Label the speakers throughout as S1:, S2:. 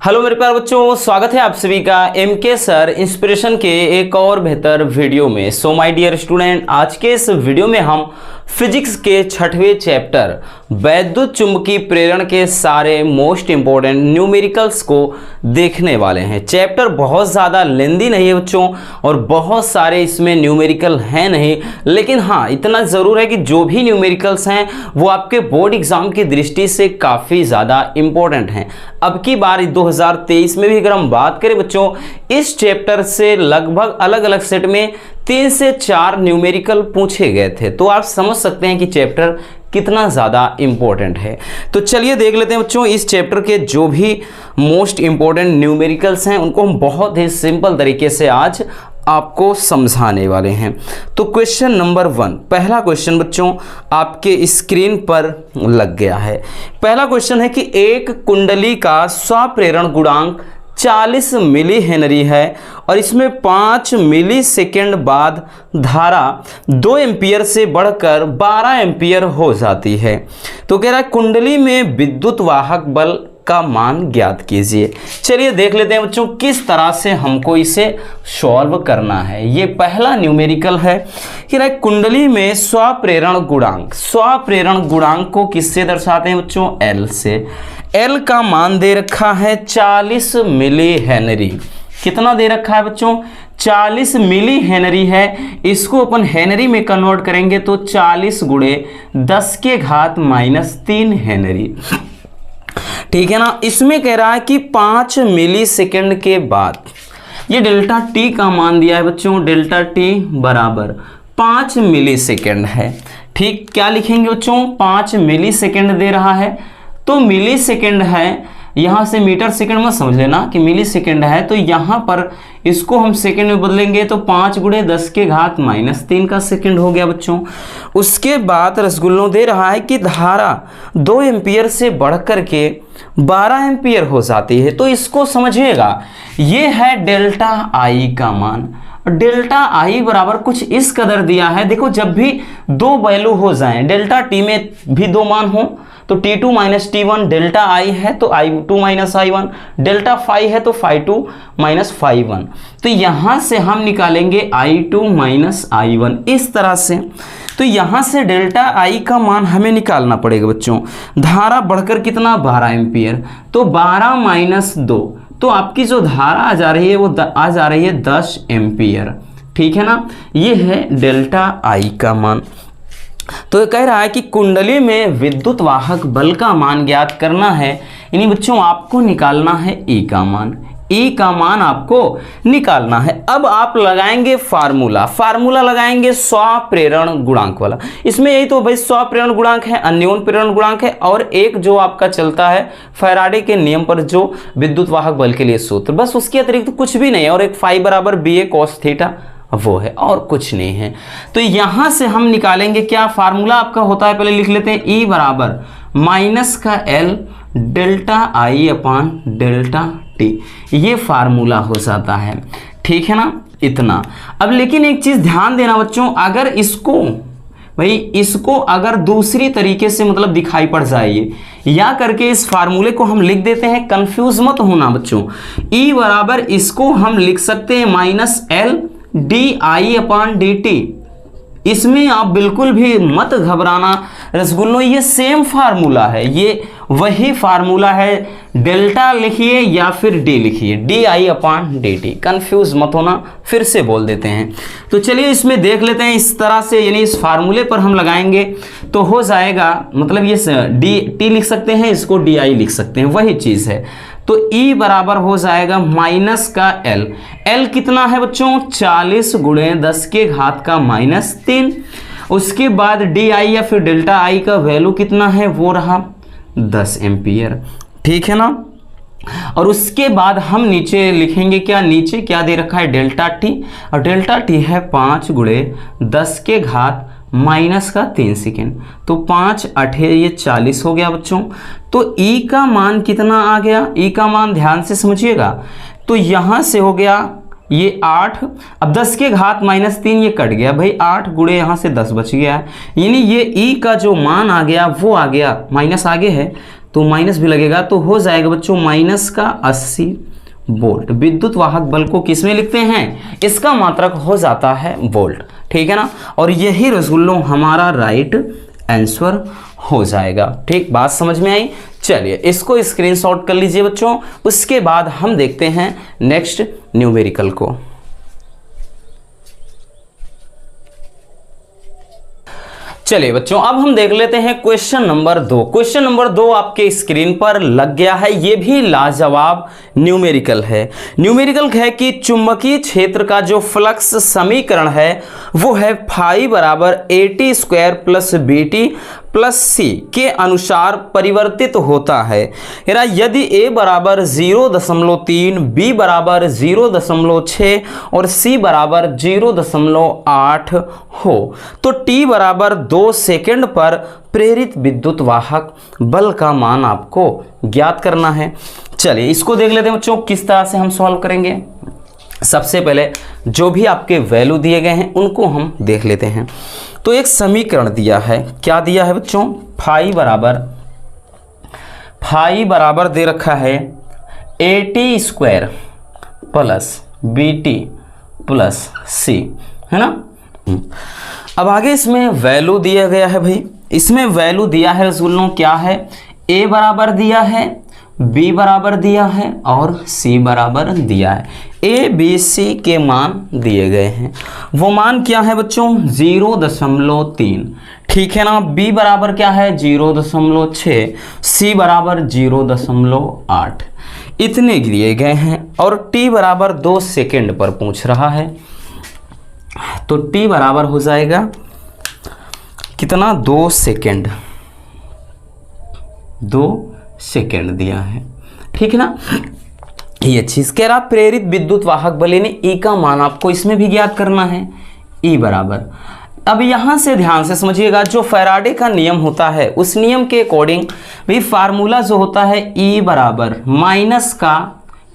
S1: Hello मेरे प्यारे बच्चों, स्वागत है आप सभी का एमके सर इंस्पिरेशन के एक और बेहतर वीडियो में। सो माय डियर स्टूडेंट, आज के इस वीडियो में हम फिजिक्स के 6वें चैप्टर वैद्युत चुंबकीय प्रेरण के सारे मोस्ट इंपॉर्टेंट न्यूमेरिकल्स को देखने वाले हैं। चैप्टर बहुत ज़्यादा लेंदी नहीं है बच्चों, और बहुत सारे इसमें न्यूमेरिकल हैं नहीं, लेकिन हाँ इतना ज़रूर है कि जो भी न्यूमेरिकल्स हैं वो आपके बोर्ड एग्जाम की दृष्टि से काफ़ी ज़्यादा इंपॉर्टेंट हैं। अब की बार 2023 में भी अगर हम बात करें बच्चों, इस चैप्टर से लगभग अलग अलग सेट में 3 से 4 न्यूमेरिकल पूछे गए थे, तो आप समझ सकते हैं कि चैप्टर कितना ज़्यादा इंपॉर्टेंट है। तो चलिए देख लेते हैं बच्चों, इस चैप्टर के जो भी मोस्ट इंपॉर्टेंट न्यूमेरिकल्स हैं उनको हम बहुत ही सिंपल तरीके से आज आपको समझाने वाले हैं। तो क्वेश्चन नंबर 1, पहला क्वेश्चन बच्चों आपके स्क्रीन पर लग गया है। पहला क्वेश्चन है कि एक कुंडली का स्वप्रेरण गुणांक 40 मिली हेनरी है और इसमें 5 मिली सेकेंड बाद धारा 2 एम्पियर से बढ़कर 12 एम्पियर हो जाती है। तो कह रहा है कुंडली में विद्युत वाहक बल का मान ज्ञात कीजिए। चलिए देख लेते हैं बच्चों किस तरह से हमको इसे सॉल्व करना है। ये पहला न्यूमेरिकल है कि ना कुंडली में स्वप्रेरण गुणांक को किससे दर्शाते हैं बच्चों? L से। L का मान दे रखा है 40 मिली हेनरी। कितना दे रखा है बच्चों? 40 मिली हेनरी है। इसको अपन हेनरी में कन्वर्ट करेंगे तो 40 गुणे 10 के घात -3 हेनरी। ठीक है ना। इसमें कह रहा है कि 5 मिली सेकेंड के बाद ये डेल्टा टी का मान दिया है बच्चों, डेल्टा टी बराबर 5 मिली सेकेंड है। ठीक, क्या लिखेंगे बच्चों? 5 मिली सेकेंड दे रहा है, तो मिली सेकेंड है, यहाँ से मीटर सेकेंड मत समझ लेना कि मिली सेकेंड है, तो यहाँ पर इसको हम सेकेंड में बदलेंगे तो 5 गुणे 10 के घात -3 का सेकेंड हो गया बच्चों। उसके बाद रसगुल्लों दे रहा है कि धारा 2 एम्पियर से बढ़कर के 12 एम्पियर हो जाती है। तो इसको समझिएगा, ये है डेल्टा आई का मान। डेल्टा आई बराबर कुछ इस कदर दिया है। देखो, जब भी दो वैल्यू हो जाएं, डेल्टा टी में भी दो मान हो तो T2 - T1, डेल्टा आई है तो I2 - I1, डेल्टा फाई है तो φ2 - φ1। तो यहां से हम निकालेंगे I2 - I1 इस तरह से। तो यहां से डेल्टा आई का मान हमें निकालना पड़ेगा बच्चों। धारा बढ़कर कितना? 12 एम्पियर, तो 12 - 2, तो आपकी जो धारा आ जा रही है वो आ जा रही है 10 एम्पियर। ठीक है ना। ये है डेल्टा आई का मान। तो कह रहा है कि कुंडली में विद्युत वाहक बल का मान ज्ञात करना है, यानी बच्चों आपको निकालना है E का मान। E का मान आपको निकालना है। अब आप लगाएंगे फार्मूला लगाएंगे स्वप्रेरण गुणांक वाला। इसमें यही तो भाई स्वप्रेरण गुणांक है, अन्योन प्रेरण गुणांक है, और एक जो आपका चलता है फैराडे के नियम पर जो विद्युत वाहक बल के लिए सूत्र, बस उसके अतिरिक्त तो कुछ भी नहीं है। और एक फाई बराबर BA cos थीटा वो है, और कुछ नहीं है। तो यहां से हम निकालेंगे क्या? फार्मूला आपका होता है, पहले लिख लेते हैं, E बराबर माइनस का L डेल्टा आई अपान डेल्टा टी। ये फार्मूला हो जाता है। ठीक है ना, इतना। अब लेकिन एक चीज ध्यान देना बच्चों, अगर इसको अगर दूसरी तरीके से मतलब दिखाई पड़ जाए या करके इस फार्मूले को हम लिख देते हैं, कंफ्यूज मत होना बच्चों। E बराबर इसको हम लिख सकते हैं -L DI अपान DT। इसमें आप बिल्कुल भी मत घबराना रसगुल्लो, ये सेम फार्मूला है, ये वही फार्मूला है। डेल्टा लिखिए या फिर D लिखिए, DI अपान DT। कंफ्यूज मत होना, फिर से बोल देते हैं। तो चलिए इसमें देख लेते हैं इस तरह से, यानी इस फार्मूले पर हम लगाएंगे तो हो जाएगा, मतलब ये DT लिख सकते हैं, इसको DI लिख सकते हैं, वही चीज़ है। तो E बराबर हो जाएगा माइनस का L कितना है बच्चों? 40 गुणे 10 के घात का -3। उसके बाद DI या फिर डेल्टा आई का वैल्यू कितना है? वो रहा 10 एम्पियर। ठीक है ना। और उसके बाद हम नीचे लिखेंगे क्या? नीचे क्या दे रखा है? डेल्टा टी, और डेल्टा टी है 5 गुणे 10 के घात -3 सेकेंड। तो 5 8 ये 40 हो गया बच्चों। तो E का मान कितना आ गया? E का मान ध्यान से समझिएगा, तो यहां से हो गया ये 8, अब 10 के घात -3 ये कट गया भाई, 8 गुणे यहाँ से 10 बच गया है, यानी ये E का जो मान आ गया वो आ गया, माइनस आगे है तो माइनस भी लगेगा, तो हो जाएगा बच्चों माइनस का 80 वोल्ट। विद्युत वाहक बल को किस में लिखते हैं, इसका मात्रक हो जाता है वोल्ट, ठीक है ना। और यही रसगुल्लों हमारा राइट आंसर हो जाएगा। ठीक, बात समझ में आई। चलिए इसको स्क्रीनशॉट कर लीजिए बच्चों, उसके बाद हम देखते हैं नेक्स्ट न्यूमेरिकल को। चलिए बच्चों अब हम देख लेते हैं क्वेश्चन नंबर 2। क्वेश्चन नंबर 2 आपके स्क्रीन पर लग गया है। ये भी लाजवाब न्यूमेरिकल है। न्यूमेरिकल है कि चुंबकीय क्षेत्र का जो फ्लक्स समीकरण है वो है फाई बराबर AT² plus BT plus C के अनुसार परिवर्तित होता है। यदि A बराबर 0.3, B बराबर 0.6 और C बराबर 0.8 हो तो T बराबर 2 सेकंड पर प्रेरित विद्युत वाहक बल का मान आपको ज्ञात करना है। चलिए इसको देख लेते हैं बच्चों, किस तरह से हम सॉल्व करेंगे। सबसे पहले जो भी आपके वैल्यू दिए गए हैं उनको हम देख लेते हैं। तो एक समीकरण दिया है, क्या दिया है बच्चों, फाई बराबर दे रखा है AT² plus BT plus C, है ना। अब आगे इसमें वैल्यू दिया गया है भाई, इसमें वैल्यू दिया है रसगुल्लों, क्या है, A बराबर दिया है, B बराबर दिया है और C बराबर दिया है। A B C के मान दिए गए हैं। वो मान क्या है बच्चों, 0.3, ठीक है ना। B बराबर क्या है 0.6, C बराबर 0.8, इतने दिए गए हैं। और T बराबर 2 सेकेंड पर पूछ रहा है, तो T बराबर हो जाएगा कितना, 2 सेकेंड, 2 सेकेंड दिया है, ठीक है ना। ये चीज कह रहा प्रेरित विद्युत वाहक बल यानी E का मान आपको इसमें भी ज्ञात करना है, E बराबर। अब यहां से ध्यान से समझिएगा, जो फैराडे का नियम होता है उस नियम के अकॉर्डिंग भी फार्मूला जो होता है E बराबर माइनस का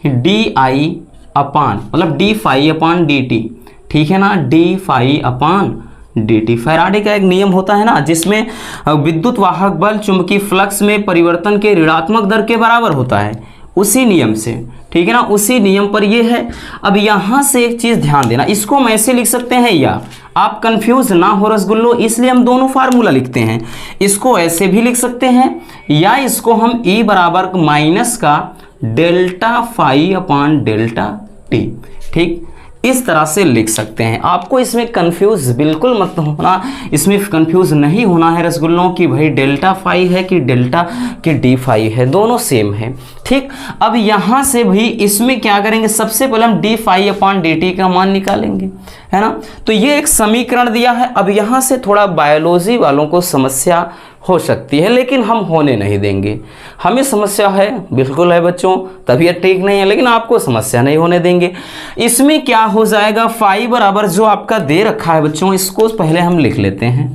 S1: DI अपान, मतलब D फाई अपान DT, ठीक है ना, D फाई अपान DT फैराडे का एक नियम होता है ना, जिसमें विद्युत वाहक बल चुंबकीय फ्लक्स में परिवर्तन के ऋणात्मक दर के बराबर होता है, उसी नियम से, ठीक है ना, उसी नियम पर ये है। अब यहां से एक चीज ध्यान देना, इसको हम ऐसे लिख सकते हैं, या आप कंफ्यूज ना हो रसगुल्लो इसलिए हम दोनों फार्मूला लिखते हैं। इसको ऐसे भी लिख सकते हैं, या इसको हम E बराबर माइनस का delta phi upon delta T, ठीक, इस तरह से लिख सकते हैं। आपको इसमें कंफ्यूज बिल्कुल मत होना, इसमें कंफ्यूज नहीं होना है रसगुल्लों की भाई डेल्टा फाई है कि डेल्टा कि डी फाई है, दोनों सेम है, ठीक। अब यहाँ से भाई इसमें क्या करेंगे, सबसे पहले हम D phi upon D T का मान निकालेंगे, है ना। तो ये एक समीकरण दिया है। अब यहाँ से थोड़ा बायोलॉजी वालों को समस्या हो सकती है, लेकिन हम होने नहीं देंगे। हमें समस्या है, बिल्कुल है बच्चों, तबीयत ठीक नहीं है, लेकिन आपको समस्या नहीं होने देंगे। इसमें क्या हो जाएगा, फाई बराबर जो आपका दे रखा है बच्चों, इसको पहले हम लिख लेते हैं।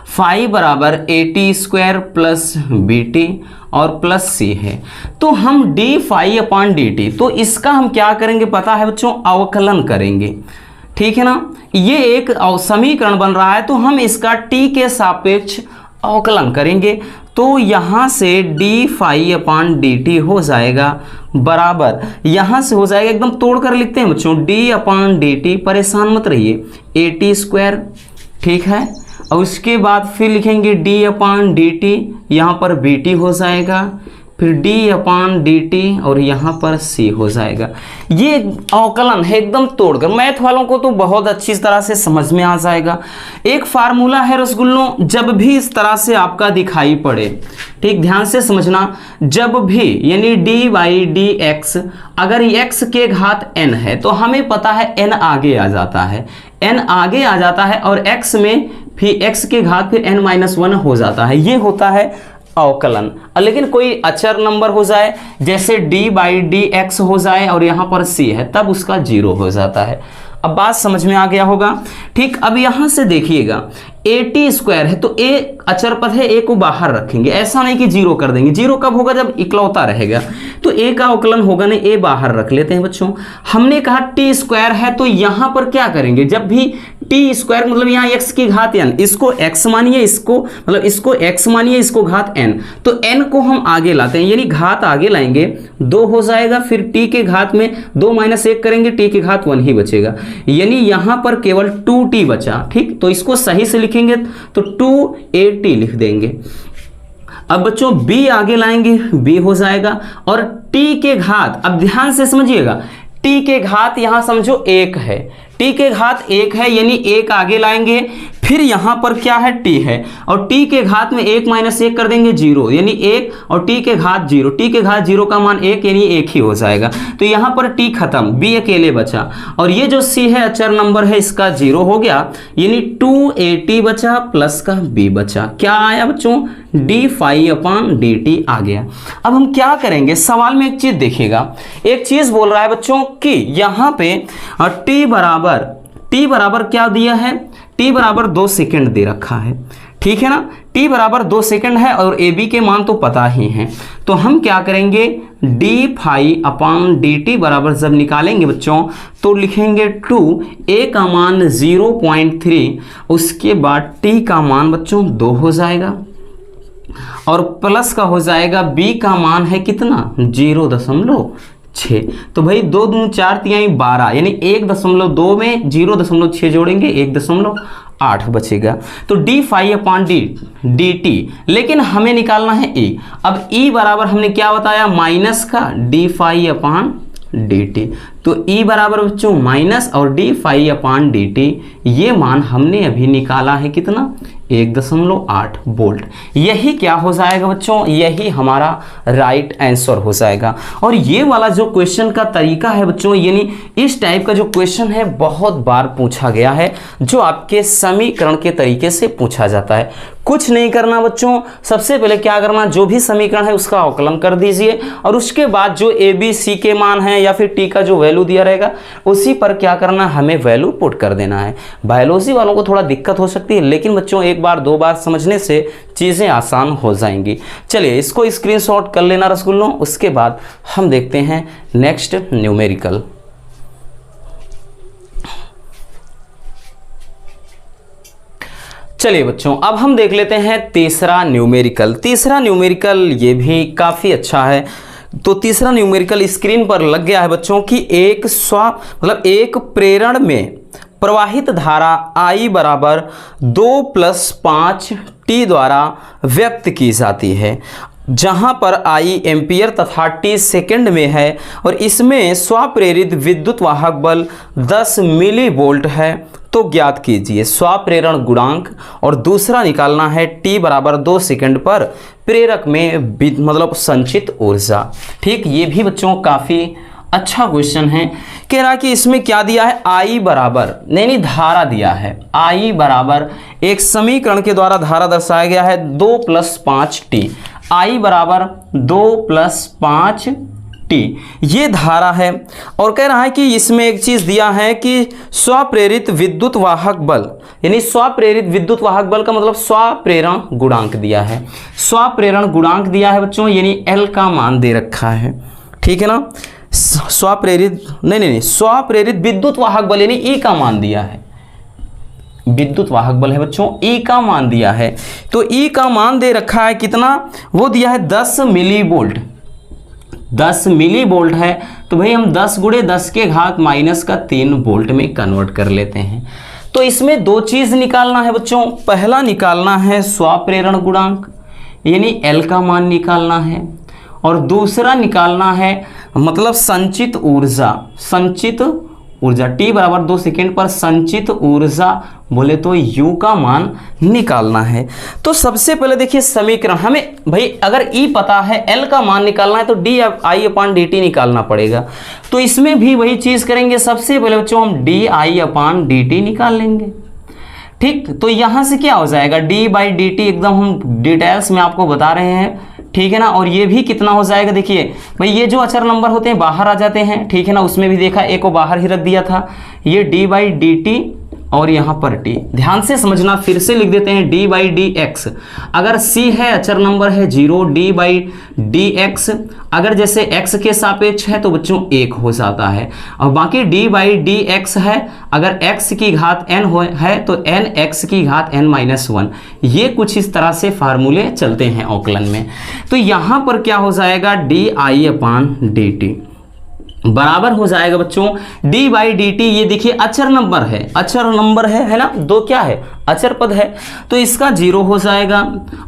S1: फाई बराबर AT² प्लस BT और प्लस C है, तो हम D फाई अपान DT, तो इसका हम क्या करेंगे पता है बच्चों, अवकलन करेंगे, ठीक है ना। ये एक समीकरण बन रहा है, तो हम इसका T के सापेक्ष अवकलन करेंगे, तो यहाँ से D फाई अपान DT हो जाएगा बराबर, यहाँ से हो जाएगा, एकदम तोड़ कर लिखते हैं बच्चों, D अपान DT, परेशान मत रहिए, AT², ठीक है। और उसके बाद फिर लिखेंगे D अपान DT, यहाँ पर BT हो जाएगा, फिर D अपान DT और यहाँ पर C हो जाएगा। ये अवकलन है, एकदम तोड़कर, मैथ वालों को तो बहुत अच्छी तरह से समझ में आ जाएगा। एक फार्मूला है रसगुल्लों, जब भी इस तरह से आपका दिखाई पड़े, ठीक, ध्यान से समझना, जब भी यानी dy/dx अगर x के घात n है तो हमें पता है n आगे आ जाता है, n आगे आ जाता है, और x में फिर x के घात फिर n-1 हो जाता है, ये होता है अवकलन। लेकिन कोई अचर नंबर हो जाए, जैसे d/dx हो जाए और यहाँ पर c है, तब उसका 0 हो जाता है। अब बात समझ में आ गया होगा, ठीक। अब यहाँ से देखिएगा AT² है, तो a अचर पद है, a को बाहर रखेंगे, ऐसा नहीं कि 0 कर देंगे। 0 कब होगा, जब इकलौता रहेगा, तो a का अवकलन होगा नहीं, a बाहर रख लेते हैं बच्चों। हमने कहा T² है, तो यहाँ पर क्या करेंगे, जब भी टी स्क्वायर मतलब यहाँ x की घात n, इसको x मानिए, इसको मतलब इसको x मानिए, इसको घात n, तो n को हम आगे लाते हैं यानी घात आगे लाएंगे 2 हो जाएगा, फिर t के घात में 2 - 1 करेंगे, t की घात 1 ही बचेगा, यानी यहाँ पर केवल 2t बचा। ठीक, तो इसको सही से लिखेंगे तो 2at लिख देंगे। अब बच्चों b आगे लाएंगे, b हो जाएगा, और t के घात, अब ध्यान से समझिएगा, t के घात यहां समझो 1 है, t के घात 1 है यानी 1 आगे लाएंगे, फिर यहां पर क्या है t है, और t के घात में 1 - 1 कर देंगे 0 यानी 1, और t के घात 0, t के घात 0 का मान 1 यानी 1 ही हो जाएगा। तो यहां पर t खत्म, b अकेले बचा, और ये जो c है अचर नंबर है इसका 0 हो गया, यानी 2at बचा प्लस का b बचा। क्या आया बच्चों? d∅/dt आ गया। अब हम क्या करेंगे, सवाल में एक चीज देखिएगा, एक चीज बोल रहा है बच्चों कि यहां पे t बराबर क्या दिया है, t बराबर 2 सेकंड दे रखा है, ठीक है ना, t बराबर 2 सेकंड है और ab के मान तो पता ही हैं, तो हम क्या करेंगे d∅/dt बराबर जब निकालेंगे बच्चों तो लिखेंगे 2, a का मान 0.3, उसके बाद t का मान बच्चों 2 हो जाएगा, और प्लस का हो जाएगा b का मान है कितना 0.6, तो भाई 2 दूनी 4 तिहाई 12 यानी 1.2 में 0.6 जोड़ेंगे 1.8 बचेगा, तो d∅/dt, लेकिन हमें निकालना है e। अब e बराबर हमने क्या बताया, माइनस का d∅/dt, तो e बराबर बच्चों माइनस और d∅/dt, ये मान हमने अभी निकाला है कितना 1.8 वोल्ट। यही क्या हो जाएगा बच्चों, यही हमारा राइट आंसर हो जाएगा। और ये वाला जो क्वेश्चन का तरीका है बच्चों, यानी इस टाइप का जो क्वेश्चन है बहुत बार पूछा गया है, जो आपके समीकरण के तरीके से पूछा जाता है। कुछ नहीं करना बच्चों, सबसे पहले क्या करना, जो भी समीकरण है उसका अवकलन कर दीजिए, और उसके बाद जो ए बी सी के मान है या फिर टी का जो वैल्यू दिया रहेगा उसी पर क्या करना, हमें वैल्यू पुट कर देना है। बायोलॉजी वालों को थोड़ा दिक्कत हो सकती है, लेकिन बच्चों एक बार 2 बार समझने से चीज़ें आसान हो जाएंगी। चलिए इसको स्क्रीनशॉट कर लेना रसगुल्लों, उसके बाद हम देखते हैं नेक्स्ट न्यूमेरिकल। चलिए बच्चों अब हम देख लेते हैं तीसरा न्यूमेरिकल। तीसरा न्यूमेरिकल ये भी काफ़ी अच्छा है। तो तीसरा न्यूमेरिकल स्क्रीन पर लग गया है बच्चों कि एक प्रेरण में प्रवाहित धारा I बराबर 2 + 5t द्वारा व्यक्त की जाती है, जहां पर I एम्पियर तथा t सेकंड में है, और इसमें स्वप्रेरित विद्युत वाहक बल 10 मिलीवोल्ट है। तो ज्ञात कीजिए स्वप्रेरण गुणांक, और दूसरा निकालना है t बराबर 2 सेकंड पर प्रेरक में संचित ऊर्जा। ठीक, ये भी बच्चों काफ़ी अच्छा क्वेश्चन है। कह रहा है कि इसमें क्या दिया है, I बराबर नहीं धारा दिया है, I बराबर एक समीकरण के द्वारा धारा दर्शाया गया है 2 + 5t, I बराबर 2 + 5t, ये धारा है। और कह रहा है कि इसमें एक चीज़ दिया है कि स्वप्रेरित विद्युत वाहक बल, यानी स्वप्रेरित विद्युत वाहक बल का मतलब स्वप्रेरण गुणांक दिया है, स्वप्रेरण गुणांक दिया है बच्चों, यानी L का मान दे रखा है। ठीक है ना, स्वप्रेरित स्वप्रेरित विद्युत वाहक बल यानी E का मान दिया है, विद्युत वाहक बल है बच्चों, E का मान दिया है। तो E का मान दे रखा है कितना, वो दिया है 10 मिलीवोल्ट, 10 मिलीवोल्ट है। तो भाई हम 10 × 10⁻³ वोल्ट में कन्वर्ट कर लेते हैं। तो इसमें 2 चीज़ निकालना है बच्चों, पहला निकालना है स्वप्रेरण गुणांक यानी L का मान निकालना है, और दूसरा निकालना है संचित ऊर्जा, संचित ऊर्जा t बराबर 2 सेकंड पर संचित ऊर्जा बोले तो U का मान निकालना है। तो सबसे पहले देखिए समीकरण, हमें भाई अगर E पता है L का मान निकालना है तो di/dt निकालना पड़ेगा। तो इसमें भी वही चीज़ करेंगे, सबसे पहले बच्चों हम di/dt निकाल लेंगे। ठीक, तो यहाँ से क्या हो जाएगा d/dt, एकदम हम डिटेल्स में आपको बता रहे हैं। ठीक है ना, और ये भी कितना हो जाएगा, देखिए भाई ये जो अचर नंबर होते हैं बाहर आ जाते हैं। ठीक है ना, उसमें भी देखा एक को बाहर ही रख दिया था, ये d/dt और यहाँ पर t। ध्यान से समझना, फिर से लिख देते हैं d/dx। अगर c है अचर नंबर है 0, d/dx अगर जैसे x के सापेक्ष है तो बच्चों 1 हो जाता है, और बाकी d/dx है अगर x की घात n है तो n x की घात n-1। ये कुछ इस तरह से फार्मूले चलते हैं औकलन में। तो यहाँ पर क्या हो जाएगा, di/dt बराबर हो जाएगा बच्चों d/dt। ये देखिए अचर नंबर है, अचर नंबर है ना, दो क्या है, अचर पद है, तो इसका 0 हो जाएगा।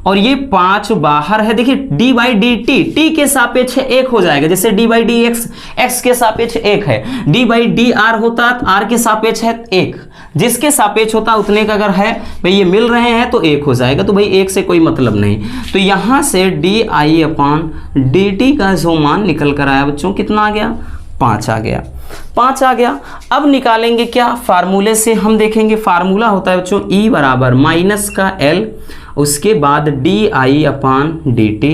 S1: और ये 5 बाहर है, देखिए d/dt t के सापेक्ष 1 हो जाएगा, जैसे d/dx x के सापेक्ष 1 है, d/dr होता r के सापेक्ष है 1, जिसके सापेक्ष होता उतने का अगर है भाई ये मिल रहे हैं तो 1 हो जाएगा, तो भाई 1 से कोई मतलब नहीं। तो यहाँ से di/dt का जो मान निकल कर आया बच्चों कितना आ गया, 5 आ गया, 5 आ गया। अब निकालेंगे क्या, फार्मूले से हम देखेंगे। फार्मूला होता है बच्चों E बराबर माइनस का L, उसके बाद di/dt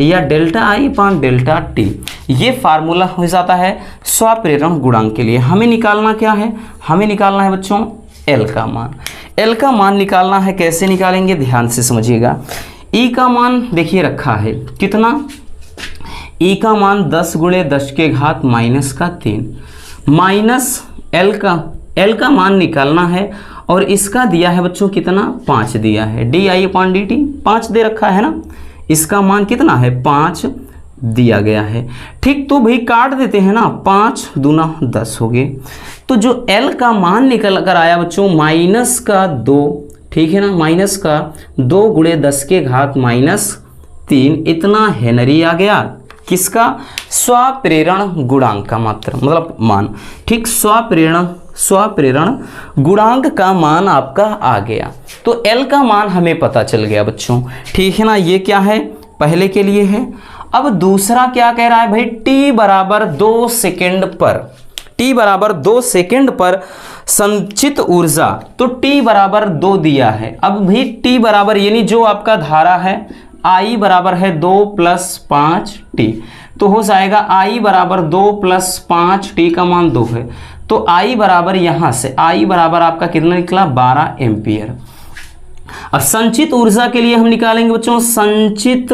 S1: या ΔI/ΔT। ये फार्मूला हो जाता है स्वप्रेरण गुणांक के लिए। हमें निकालना क्या है, हमें निकालना है बच्चों L का मान। L का मान निकालना है, कैसे निकालेंगे ध्यान से समझिएगा। E का मान देखिए रखा है कितना, E का मान 10 × 10⁻³ माइनस L का मान निकालना है, और इसका दिया है बच्चों कितना, 5 दिया है, di/dt 5 दे रखा है ना, इसका मान कितना है 5 दिया गया है। ठीक, तो भाई काट देते हैं ना, 5 दूना 10 हो गए। तो जो L का मान निकल कर आया बच्चों -2, ठीक है ना, -2 × 10⁻³ इतना हेनरी आ गया, किसका, स्वप्रेरण गुणांक का मात्रा मतलब मान। ठीक, स्वप्रेरण गुणांक का मान आपका आ गया। तो L का मान हमें पता चल गया बच्चों, ठीक है ना, ये क्या है पहले के लिए है। अब दूसरा क्या कह रहा है भाई, t बराबर 2 सेकेंड पर संचित ऊर्जा, तो t बराबर 2 दिया है। अब भी t बराबर यानी जो आपका धारा है I बराबर है 2 + 5t, तो हो जाएगा I बराबर 2 + 5t का मान 2 है, तो I बराबर यहाँ से I बराबर आपका कितना निकला, 12 एम्पियर। अब संचित ऊर्जा के लिए हम निकालेंगे बच्चों संचित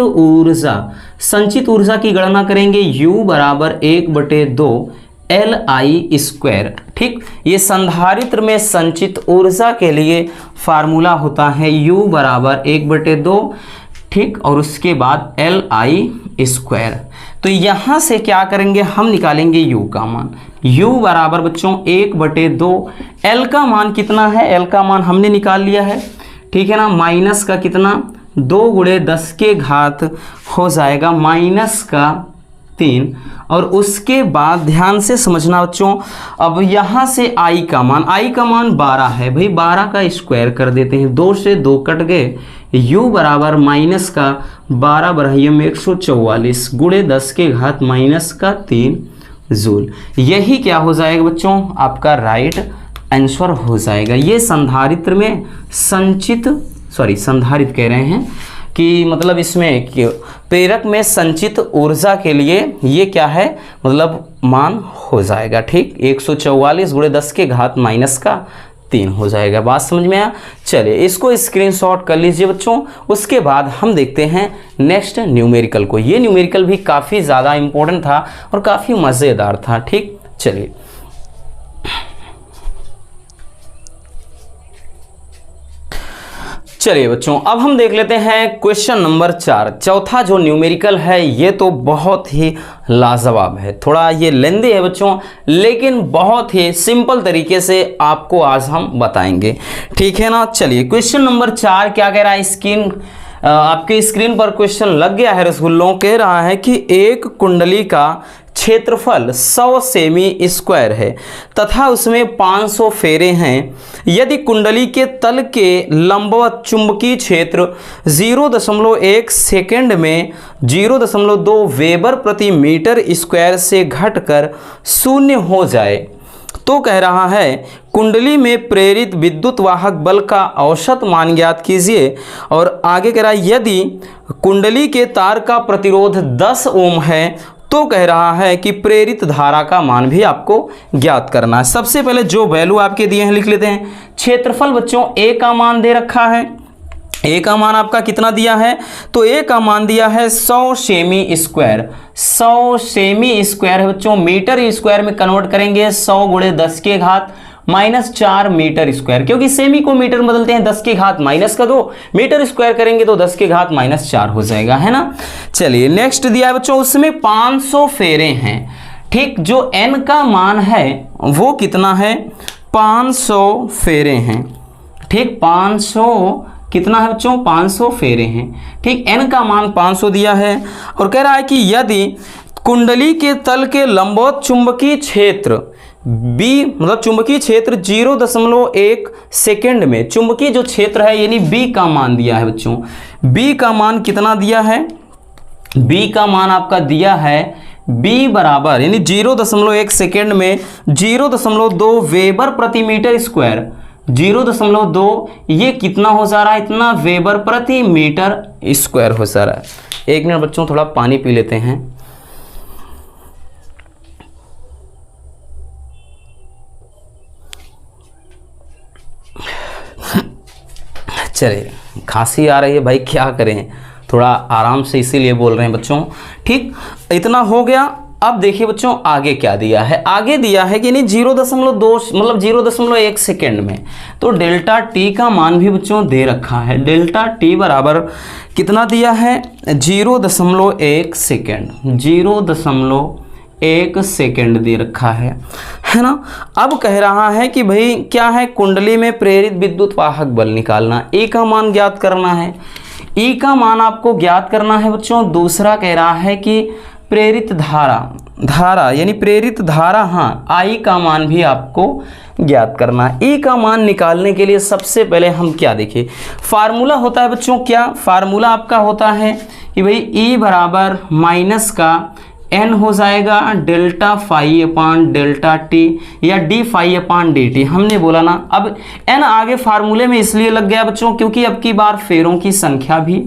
S1: ऊर्जा की गणना करेंगे, U बराबर 1/2 Li²। ठीक, ये संधारित्र में संचित ऊर्जा के लिए फार्मूला होता है U बराबर 1/2, ठीक, और उसके बाद Li²। तो यहाँ से क्या करेंगे, हम निकालेंगे U का मान। U बराबर बच्चों 1/2, L का मान कितना है, L का मान हमने निकाल लिया है, ठीक है ना, माइनस का कितना 2 × 10⁻³ हो जाएगा -3, और उसके बाद ध्यान से समझना बच्चों, अब यहाँ से I का मान 12 है भाई, 12 का स्क्वायर कर देते हैं, 2 से 2 कट गए, U बराबर -12 बढ़ाइए 144 × 10⁻³ जूल। यही क्या हो जाएगा बच्चों, आपका राइट आंसर हो जाएगा। ये संधारित्र में संधारित कह रहे हैं कि मतलब इसमें प्रेरक में संचित ऊर्जा के लिए ये क्या है, मतलब मान हो जाएगा। ठीक, 144 × 10⁻³ हो जाएगा। बात समझ में आया? चलिए इसको स्क्रीनशॉट कर लीजिए बच्चों। उसके बाद हम देखते हैं नेक्स्ट न्यूमेरिकल को। ये न्यूमेरिकल भी काफ़ी ज़्यादा इम्पोर्टेंट था और काफ़ी मज़ेदार था। ठीक, चलिए बच्चों अब हम देख लेते हैं क्वेश्चन नंबर 4। चौथा जो न्यूमेरिकल है ये तो बहुत ही लाजवाब है, थोड़ा ये लेंदी है बच्चों, लेकिन बहुत ही सिंपल तरीके से आपको आज हम बताएंगे। ठीक है ना, चलिए क्वेश्चन नंबर 4 क्या कह रहा है, आपके स्क्रीन पर क्वेश्चन लग गया है रसगुल्लों। कह रहा है कि एक कुंडली का क्षेत्रफल 100 सेमी स्क्वायर है तथा उसमें 500 फेरे हैं। यदि कुंडली के तल के लंबवत चुंबकीय क्षेत्र 0.1 सेकेंड में 0.2 वेबर प्रति मीटर स्क्वायर से घटकर 0 हो जाए तो कह रहा है कुंडली में प्रेरित विद्युत वाहक बल का औसत मान ज्ञात कीजिए। और आगे कह रहा है यदि कुंडली के तार का प्रतिरोध 10 ओम है तो कह रहा है कि प्रेरित धारा का मान भी आपको ज्ञात करना है। सबसे पहले जो वैल्यू आपके दिए हैं लिख लेते हैं। क्षेत्रफल बच्चों ए का मान दे रखा है, ए का मान आपका कितना दिया है, तो ए का मान दिया है 100 सेमी स्क्वायर। 100 सेमी स्क्वायर है बच्चों, मीटर स्क्वायर में कन्वर्ट करेंगे 100 गुणे 10 के घात -4 मीटर स्क्वायर, क्योंकि सेमी को मीटर में बदलते हैं 10 के घात -2, मीटर स्क्वायर करेंगे तो 10 के घात -4 हो जाएगा, है ना। चलिए नेक्स्ट दिया है बच्चों, उसमें 500 फेरे हैं। ठीक, जो n का मान है वो कितना है, 500 फेरे हैं। ठीक, 500 कितना है बच्चों, 500 फेरे हैं। ठीक, n का मान 500 दिया है और कह रहा है कि यदि कुंडली के तल के लंबवत चुंबकीय क्षेत्र B मतलब चुंबकीय क्षेत्र 0.1 सेकेंड में, चुंबकीय जो क्षेत्र है यानी B का मान दिया है बच्चों, B का मान कितना दिया है, B का मान आपका दिया है B बराबर यानी 0.1 सेकेंड में 0.2 वेबर प्रति मीटर स्क्वायर। 0.2 ये कितना हो जा रहा है, इतना वेबर प्रति मीटर स्क्वायर हो जा रहा है। एक मिनट बच्चों, थोड़ा पानी पी लेते हैं। चलिए, खांसी आ रही है भाई, क्या करें, थोड़ा आराम से इसीलिए बोल रहे हैं बच्चों। ठीक, इतना हो गया। अब देखिए बच्चों आगे क्या दिया है, आगे दिया है कि नहीं 0.2 मतलब 0.1 सेकेंड में, तो डेल्टा टी का मान भी बच्चों दे रखा है। डेल्टा टी बराबर कितना दिया है, 0.1 सेकेंड, 0.1 सेकेंड दे रखा है ना। अब कह रहा है कि भाई क्या है, कुंडली में प्रेरित विद्युत वाहक बल निकालना, E का मान ज्ञात करना है। E का मान आपको ज्ञात करना है बच्चों। दूसरा कह रहा है कि प्रेरित धारा यानी प्रेरित धारा, हाँ, I का मान भी आपको ज्ञात करना है। E का मान निकालने के लिए सबसे पहले हम क्या देखें, फार्मूला होता है बच्चों, क्या फार्मूला आपका होता है कि भाई E बराबर माइनस का n हो जाएगा delta phi upon delta T या D phi upon D T. हमने बोला ना, अब n आगे फार्मूले में इसलिए लग गया बच्चों क्योंकि अब की बार फेरों की संख्या भी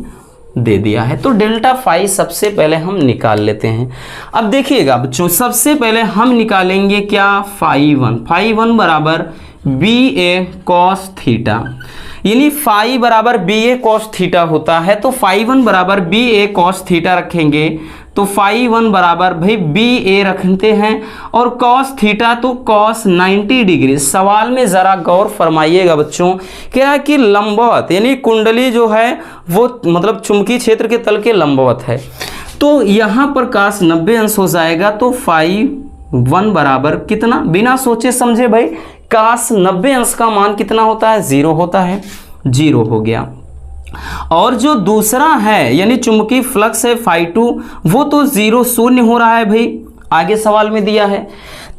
S1: दे दिया है। तो डेल्टा फाई सबसे पहले हम निकाल लेते हैं। अब देखिएगा बच्चों, सबसे पहले हम निकालेंगे क्या, फाई वन बराबर बी ए कॉस थीटा, यानी फाई बराबर बी ए कॉस थीटा होता है। तो फाई वन बराबर बी ए कॉस थीटा रखेंगे, तो फाई वन बराबर भाई बी ए रखते हैं और कॉस थीटा तो कॉस 90 डिग्री। सवाल में ज़रा गौर फरमाइएगा बच्चों, क्या है कि लंबवत यानी कुंडली जो है वो मतलब चुंबकीय क्षेत्र के तल के लंबवत है, तो यहाँ पर कॉस 90 अंश हो जाएगा। तो फाई वन बराबर कितना, बिना सोचे समझे भाई कॉस 90 अंश का मान कितना होता है, 0 होता है, 0 हो गया। और जो दूसरा है यानी चुंबकीय फ्लक्स है फाई 2, वो तो 0 शून्य हो रहा है भाई, आगे सवाल में दिया है।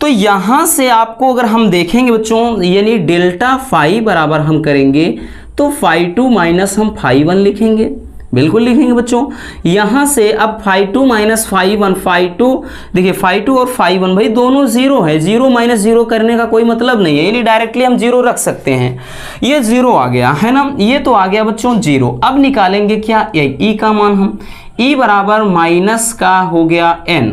S1: तो यहां से आपको अगर हम देखेंगे बच्चों, यानी डेल्टा फाई बराबर हम करेंगे तो फाई 2 माइनस हम फाई 1 लिखेंगे, बिल्कुल लिखेंगे बच्चों। यहां से अब फाई 2 माइनस फाई 1, फाई 2 देखिए फाई 2 और फाई 1 भाई दोनों 0 है, 0 माइनस 0 करने का कोई मतलब नहीं है, यानी डायरेक्टली हम 0 रख सकते हैं। ये 0 आ गया है ना, ये तो आ गया बच्चों 0। अब निकालेंगे क्या, ई का मान हम, ई बराबर माइनस का हो गया n,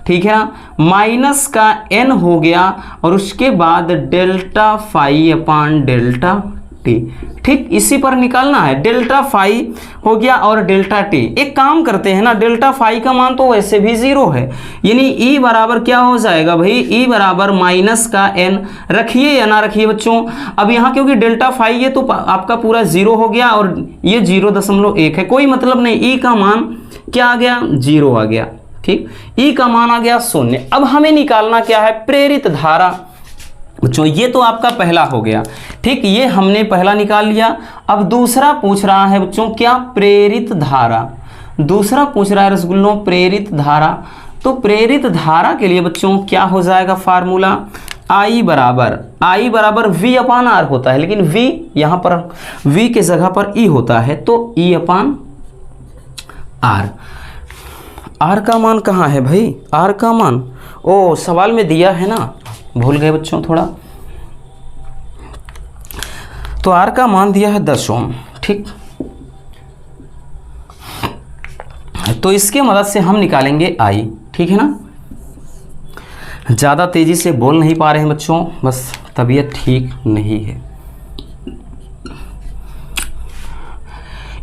S1: ठीक है ना, माइनस का n हो गया और उसके बाद delta phi upon delta T. ठीक, इसी पर निकालना है, डेल्टा फाई हो गया और डेल्टा टी। एक काम करते हैं ना, डेल्टा फाई का मान तो वैसे भी 0 है, यानी ई बराबर क्या हो जाएगा भाई, ई बराबर माइनस का n, रखिए या ना रखिए बच्चों। अब यहाँ क्योंकि डेल्टा फाई ये तो आपका पूरा 0 हो गया और ये 0.1 है, कोई मतलब नहीं, ई का मान क्या आ गया, 0 आ गया। ठीक, ई का मान आ गया 0। अब हमें निकालना क्या है, प्रेरित धारा बच्चों, ये तो आपका पहला हो गया। ठीक, ये हमने पहला निकाल लिया। अब दूसरा पूछ रहा है बच्चों क्या, प्रेरित धारा। दूसरा पूछ रहा है रसगुल्लों प्रेरित धारा। तो प्रेरित धारा के लिए बच्चों क्या हो जाएगा फार्मूला, I बराबर V अपान R होता है, लेकिन V यहाँ पर V के जगह पर E होता है, तो E अपान R। R का मान कहाँ है भाई, R का मान ओ सवाल में दिया है ना, भूल गए बच्चों थोड़ा। तो R का मान दिया है 10 ओम। ठीक, तो इसके मदद से हम निकालेंगे I। ठीक है ना। ज़्यादा तेज़ी से बोल नहीं पा रहे हैं बच्चों, बस तबीयत ठीक नहीं है।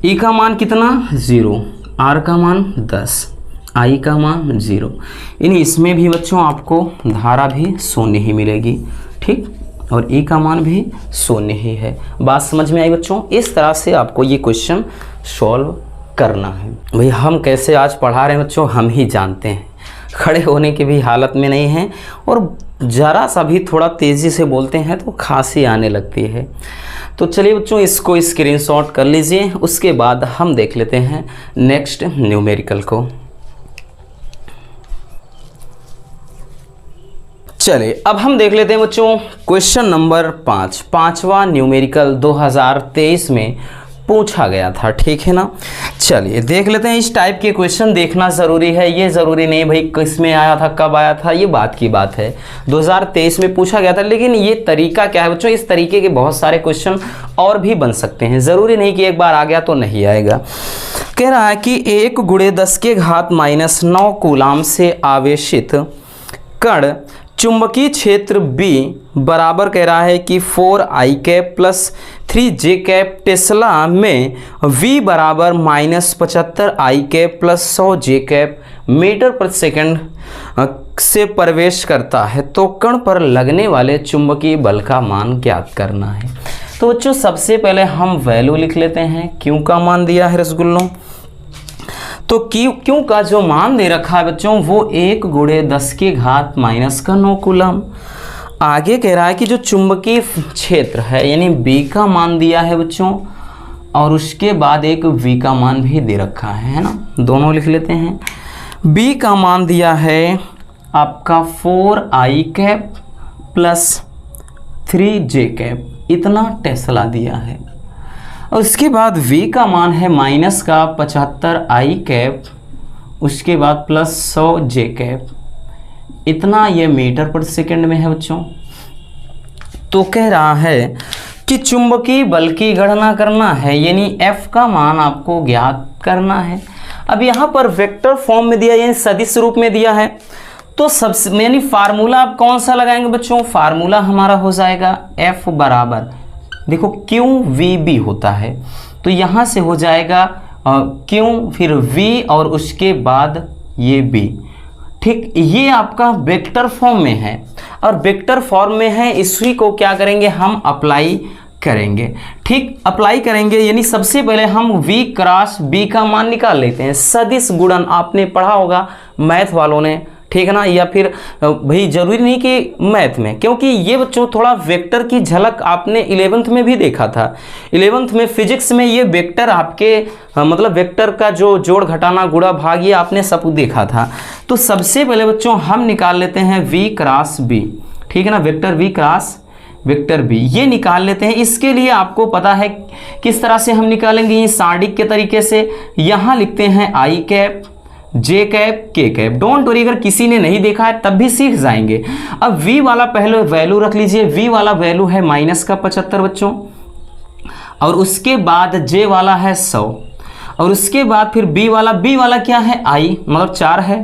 S1: ई का मान कितना 0, आर का मान 10, आई का मान 0। यानी इसमें भी बच्चों आपको धारा भी शून्य ही मिलेगी, ठीक, और ई का मान भी शून्य ही है। बात समझ में आई बच्चों। इस तरह से आपको ये क्वेश्चन सॉल्व करना है। भाई हम कैसे आज पढ़ा रहे हैं बच्चों, हम ही जानते हैं। खड़े होने की भी हालत में नहीं हैं और ज़रा सा भी थोड़ा तेज़ी से बोलते हैं तो खांसी आने लगती है। तो चलिए बच्चों इसको स्क्रीनशॉट कर लीजिए, उसके बाद हम देख लेते हैं नेक्स्ट न्यूमेरिकल को। चलिए अब हम देख लेते हैं बच्चों क्वेश्चन नंबर 5, पांचवा न्यूमेरिकल 2023 में पूछा गया था, ठीक है ना। चलिए देख लेते हैं। इस टाइप के क्वेश्चन देखना ज़रूरी है, ये ज़रूरी नहीं भाई किस में आया था, कब आया था, ये बात की बात है। 2023 में पूछा गया था, लेकिन ये तरीका क्या है बच्चों, इस तरीके के बहुत सारे क्वेश्चन और भी बन सकते हैं, ज़रूरी नहीं कि एक बार आ गया तो नहीं आएगा। कह रहा है कि 1 × 10⁻⁹ कूलाम से आवेशित कण चुंबकीय क्षेत्र B बराबर कह रहा है कि 4i cap plus 3j cap tesla में V बराबर -75i cap plus 100j cap metre प्रति सेकंड से प्रवेश करता है, तो कण पर लगने वाले चुंबकीय बल का मान ज्ञात करना है। तो बच्चों सबसे पहले हम वैल्यू लिख लेते हैं। Q का मान दिया है रसगुल्लों, तो क्यों का जो मान दे रखा है बच्चों वो 1 × 10⁻⁹ कूलम। आगे कह रहा है कि जो चुंबकीय क्षेत्र है यानी B का मान दिया है बच्चों, और उसके बाद एक V का मान भी दे रखा है ना, दोनों लिख लेते हैं। B का मान दिया है आपका 4i cap plus 3j cap, इतना टेस्ला दिया है। और उसके बाद V का मान है -75i कैप, उसके बाद प्लस 100j कैप, इतना ये मीटर प्रति सेकंड में है बच्चों। तो कह रहा है कि चुंबकीय बल की गणना करना है, यानी F का मान आपको ज्ञात करना है। अब यहाँ पर वेक्टर फॉर्म में दिया यानी सदिश रूप में दिया है, तो सबसे यानी फार्मूला आप कौन सा लगाएंगे बच्चों, फार्मूला हमारा हो जाएगा F बराबर, देखो Q VB होता है, तो यहाँ से हो जाएगा Q फिर V और उसके बाद ये B, ठीक। ये आपका वेक्टर फॉर्म में है और वेक्टर फॉर्म में है, इसी को क्या करेंगे हम अप्लाई करेंगे, ठीक। अप्लाई करेंगे यानी सबसे पहले हम V क्रॉस B का मान निकाल लेते हैं। सदिश गुणन आपने पढ़ा होगा मैथ वालों ने, ठीक है ना, या फिर भाई जरूरी नहीं कि मैथ में, क्योंकि ये बच्चों थोड़ा वेक्टर की झलक आपने 11th में भी देखा था। 11th में फिजिक्स में ये वेक्टर आपके मतलब वेक्टर का जो जोड़ घटाना गुणा भाग ये आपने सब देखा था। तो सबसे पहले बच्चों हम निकाल लेते हैं V क्रॉस B, ठीक है ना, vector V cross vector B ये निकाल लेते हैं। इसके लिए आपको पता है किस तरह से हम निकालेंगे, ये सारणी के तरीके से। यहाँ लिखते हैं I cap J cap K cap, don't worry अगर किसी ने नहीं देखा है तब भी सीख जाएंगे। अब V वाला पहले वैल्यू रख लीजिए, V वाला वैल्यू है -75 बच्चों, और उसके बाद J वाला है 100, और उसके बाद फिर B वाला क्या है I मतलब 4 है,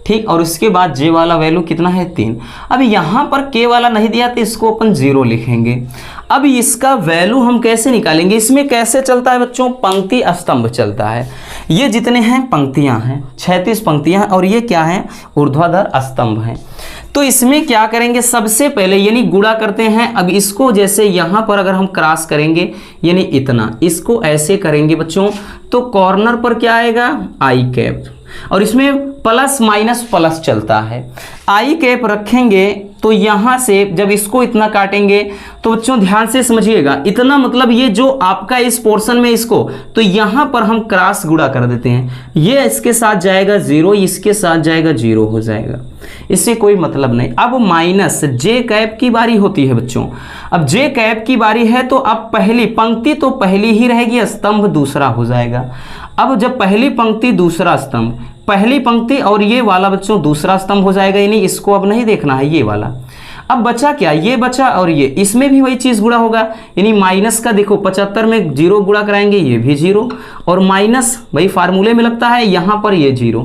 S1: ठीक। और उसके बाद J वाला वैल्यू कितना है 3। अब यहाँ पर K वाला नहीं दिया तो इसको अपन 0 लिखेंगे। अब इसका वैल्यू हम कैसे निकालेंगे, इसमें कैसे चलता है बच्चों, पंक्ति स्तंभ चलता है। ये जितने हैं पंक्तियां हैं 36 पंक्तियां, और ये क्या है ऊर्ध्वाधर स्तंभ हैं। तो इसमें क्या करेंगे, सबसे पहले यानी गुणा करते हैं। अब इसको जैसे यहाँ पर अगर हम क्रॉस करेंगे यानी इतना, इसको ऐसे करेंगे बच्चों, तो कॉर्नर पर क्या आएगा I कैप, और इसमें प्लस माइनस प्लस चलता है। I कैप रखेंगे तो यहाँ से जब इसको इतना काटेंगे तो बच्चों ध्यान से समझिएगा, इतना मतलब ये जो आपका इस पोर्शन में इसको, तो यहाँ पर हम क्रॉस गुणा कर देते हैं, ये इसके साथ जाएगा 0, इसके साथ जाएगा 0 हो जाएगा, इससे कोई मतलब नहीं। अब माइनस J कैप की बारी होती है बच्चों। अब J कैप की बारी है तो अब पहली पंक्ति तो पहली ही रहेगी, स्तंभ दूसरा हो जाएगा। अब जब पहली पंक्ति दूसरा स्तंभ, पहली पंक्ति और ये वाला बच्चों दूसरा स्तंभ हो जाएगा, यानी इसको अब नहीं देखना है ये वाला। अब बचा क्या, ये बचा और ये, इसमें भी वही चीज गुणा होगा, यानी माइनस का देखो 75 में 0 गुणा कराएंगे, ये भी 0, और माइनस वही फार्मूले में लगता है यहाँ पर ये 0,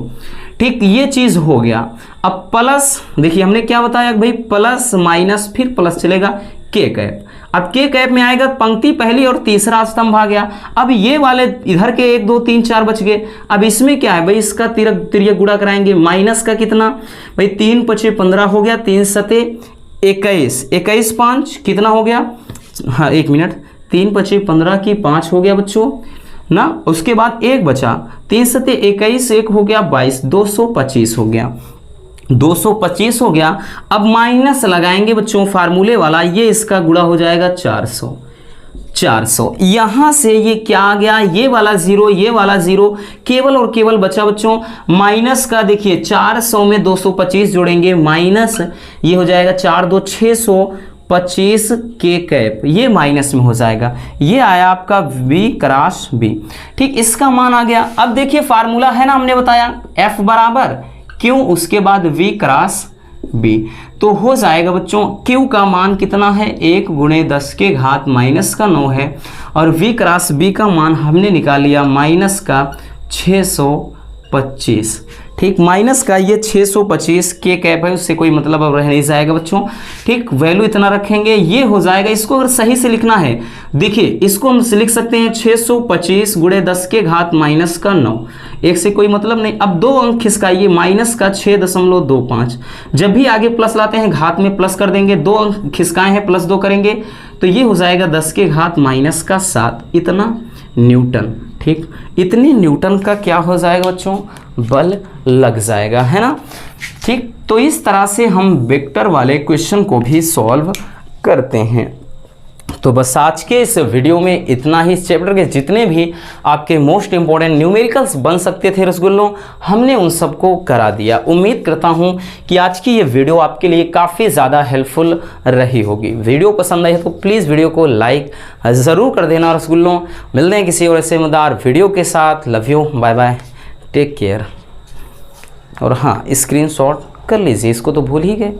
S1: ठीक, ये चीज़ हो गया। अब प्लस, देखिए हमने क्या बताया भाई, प्लस माइनस फिर प्लस चलेगा के कैप। अब के कैप में आएगा पंक्ति पहली और तीसरा स्तंभ आ गया। अब ये वाले इधर के 1 2 3 4 बच गए। अब इसमें क्या है भाई, इसका तिर्यक गुणा कराएंगे। माइनस का कितना भाई, 3 5 15 हो गया, 3 7 21, 21 5 कितना हो गया, हाँ 1 मिनट, 3 5 15 की 5 हो गया बच्चों ना। उसके बाद एक बचा, 3 7 21, एक हो गया 22, 225 हो गया, 225 हो गया। अब माइनस लगाएंगे बच्चों फार्मूले वाला, ये इसका गुणा हो जाएगा 400, 400। यहां से ये क्या आ गया, ये वाला 0, ये वाला 0, केवल और केवल बचा बच्चों माइनस का। देखिए 400 में 225 जोड़ेंगे, माइनस ये हो जाएगा 4 2 625 के कैप, ये माइनस में हो जाएगा। ये आया आपका v क्रॉस b। ठीक, इसका मान आ गया। अब देखिए फार्मूला है ना, हमने बताया f बराबर q, उसके बाद v क्रॉस b, तो हो जाएगा बच्चों q का मान कितना है, 1 × 10 के घात -9 है, और v क्रॉस b का मान हमने निकाल लिया माइनस का 625। ठीक, माइनस का ये 625 के कैप है, उससे कोई मतलब अब रह नहीं जाएगा बच्चों। ठीक, वैल्यू इतना रखेंगे, ये हो जाएगा। इसको अगर सही से लिखना है, देखिए इसको हम लिख सकते हैं 625 × 10 के घात -9, एक से कोई मतलब नहीं। अब 2 अंक खिसकाइए, माइनस का 6.25, जब भी आगे प्लस लाते हैं घात में प्लस कर देंगे, 2 अंक खिसकाए हैं प्लस 2 करेंगे, तो ये हो जाएगा 10 के घात -7, इतना न्यूटन। ठीक, इतने न्यूटन का क्या हो जाएगा बच्चों, बल लग जाएगा, है ना। ठीक, तो इस तरह से हम वेक्टर वाले क्वेश्चन को भी सॉल्व करते हैं। तो बस आज के इस वीडियो में इतना ही। इस चैप्टर के जितने भी आपके मोस्ट इंपॉर्टेंट न्यूमेरिकल्स बन सकते थे रसगुल्लों, हमने उन सबको करा दिया। उम्मीद करता हूं कि आज की ये वीडियो आपके लिए काफ़ी ज़्यादा हेल्पफुल रही होगी। वीडियो पसंद आई है तो प्लीज़ वीडियो को लाइक ज़रूर कर देना रसगुल्लों। मिलते हैं किसी और ऐसे मजेदार वीडियो के साथ। Love you, bye bye, take care. और हाँ, स्क्रीनशॉट कर लीजिए, इसको तो भूल ही गए।